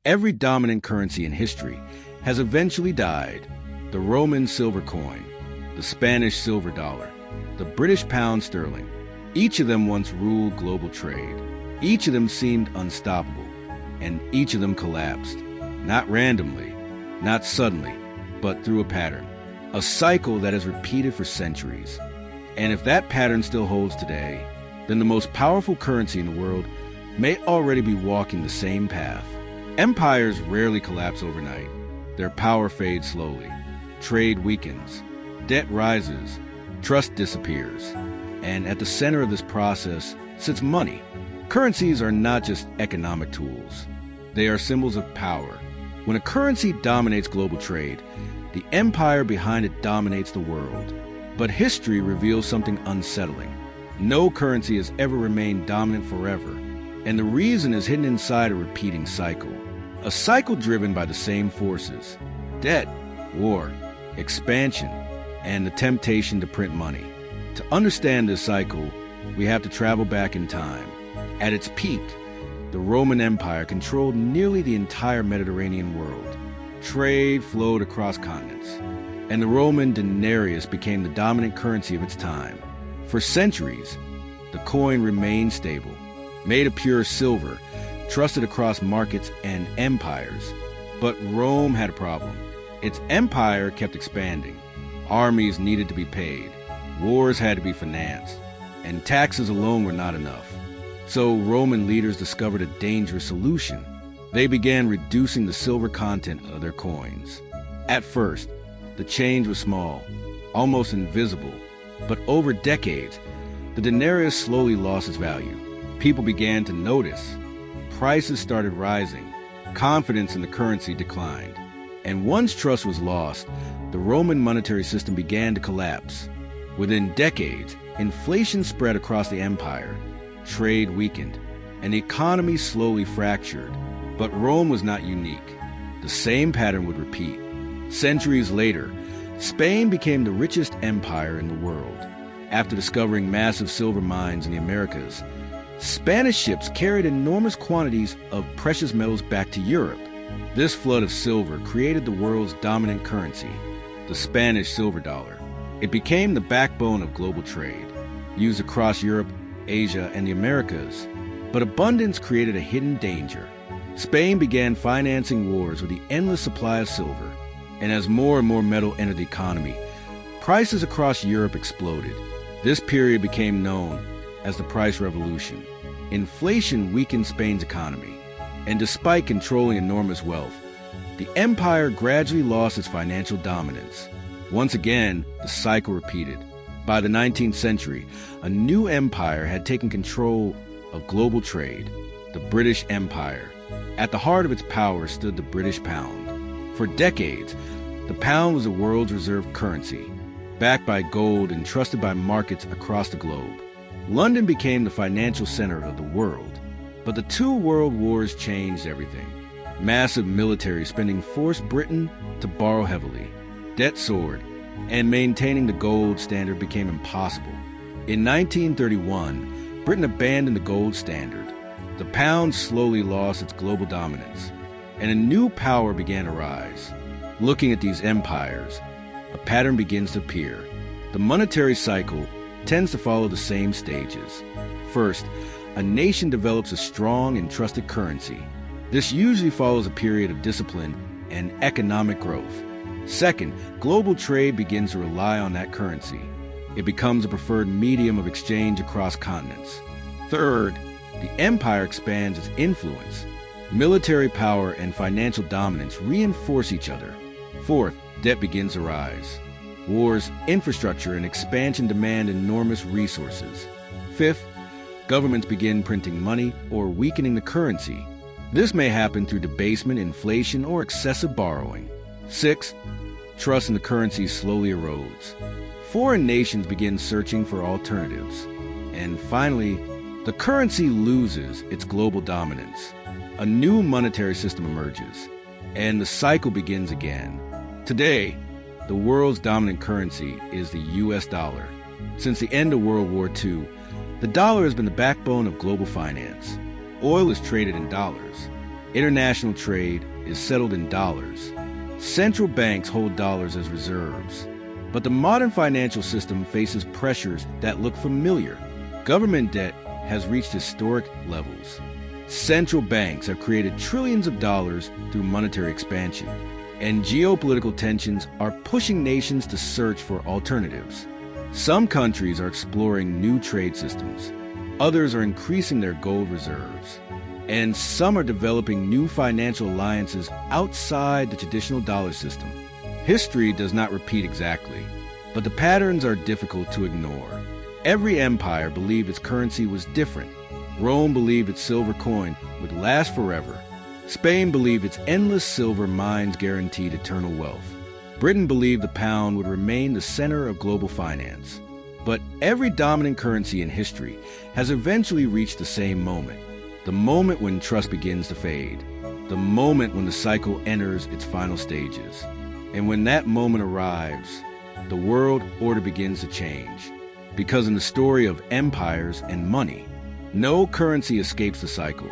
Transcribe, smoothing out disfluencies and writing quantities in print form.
Every dominant currency in history has eventually died. The Roman silver coin, the Spanish silver dollar, the British pound sterling. Each of them once ruled global trade. Each of them seemed unstoppable, and each of them collapsed. Not randomly, not suddenly, but through a pattern. A cycle that has repeated for centuries. And if that pattern still holds today, then the most powerful currency in the world may already be walking the same path. Empires rarely collapse overnight. Their power fades slowly. Trade weakens. Debt rises. Trust disappears. And at the center of this process sits money. Currencies are not just economic tools. They are symbols of power. When a currency dominates global trade, the empire behind it dominates the world. But history reveals something unsettling. No currency has ever remained dominant forever, and the reason is hidden inside a repeating cycle. A cycle driven by the same forces: debt, war, expansion, and the temptation to print money. To understand this cycle, we have to travel back in time. At its peak, the Roman Empire controlled nearly the entire Mediterranean world. Trade flowed across continents, and the Roman denarius became the dominant currency of its time. For centuries, the coin remained stable, made of pure silver, trusted across markets and empires. But Rome had a problem. Its empire kept expanding. Armies needed to be paid, wars had to be financed, and taxes alone were not enough. So Roman leaders discovered a dangerous solution. They began reducing the silver content of their coins. At first, the change was small, almost invisible, but over decades, the denarius slowly lost its value. People began to notice. Prices started rising. Confidence in the currency declined. And once trust was lost, the Roman monetary system began to collapse. Within decades, inflation spread across the empire. Trade weakened, and the economy slowly fractured. But Rome was not unique. The same pattern would repeat. Centuries later, Spain became the richest empire in the world. After discovering massive silver mines in the Americas, Spanish ships carried enormous quantities of precious metals back to Europe. This flood of silver created the world's dominant currency, the Spanish silver dollar. It became the backbone of global trade, used across Europe, Asia, and the Americas. But abundance created a hidden danger. Spain began financing wars with the endless supply of silver, and as more and more metal entered the economy, prices across Europe exploded. This period became known as the Price Revolution. Inflation weakened Spain's economy, and despite controlling enormous wealth, the empire gradually lost its financial dominance. Once again, the cycle repeated. By the 19th century, a new empire had taken control of global trade, the British Empire. At the heart of its power stood the British pound. For decades, the pound was the world's reserve currency, backed by gold and trusted by markets across the globe. London became the financial center of the world. But the two world wars changed everything. Massive military spending forced Britain to borrow heavily. Debt soared, and maintaining the gold standard became impossible. In 1931, Britain abandoned the gold standard. The pound slowly lost its global dominance, and a new power began to rise. Looking at these empires, a pattern begins to appear. The monetary cycle tends to follow the same stages. First, a nation develops a strong and trusted currency. This usually follows a period of discipline and economic growth. Second, global trade begins to rely on that currency. It becomes a preferred medium of exchange across continents. Third, the empire expands its influence. Military power and financial dominance reinforce each other. Fourth, debt begins to rise. Wars, infrastructure, and expansion demand enormous resources. Fifth, governments begin printing money or weakening the currency. This may happen through debasement, inflation, or excessive borrowing. Sixth, trust in the currency slowly erodes. Foreign nations begin searching for alternatives. And finally, the currency loses its global dominance. A new monetary system emerges, and the cycle begins again. Today, the world's dominant currency is the US dollar. Since the end of World War II, the dollar has been the backbone of global finance. Oil is traded in dollars. International trade is settled in dollars. Central banks hold dollars as reserves. But the modern financial system faces pressures that look familiar. Government debt has reached historic levels. Central banks have created trillions of dollars through monetary expansion. And geopolitical tensions are pushing nations to search for alternatives. Some countries are exploring new trade systems. Others are increasing their gold reserves. And some are developing new financial alliances outside the traditional dollar system. History does not repeat exactly, but the patterns are difficult to ignore. Every empire believed its currency was different. Rome believed its silver coin would last forever. Spain believed its endless silver mines guaranteed eternal wealth. Britain believed the pound would remain the center of global finance. But every dominant currency in history has eventually reached the same moment. The moment when trust begins to fade. The moment when the cycle enters its final stages. And when that moment arrives, the world order begins to change. Because in the story of empires and money, no currency escapes the cycle.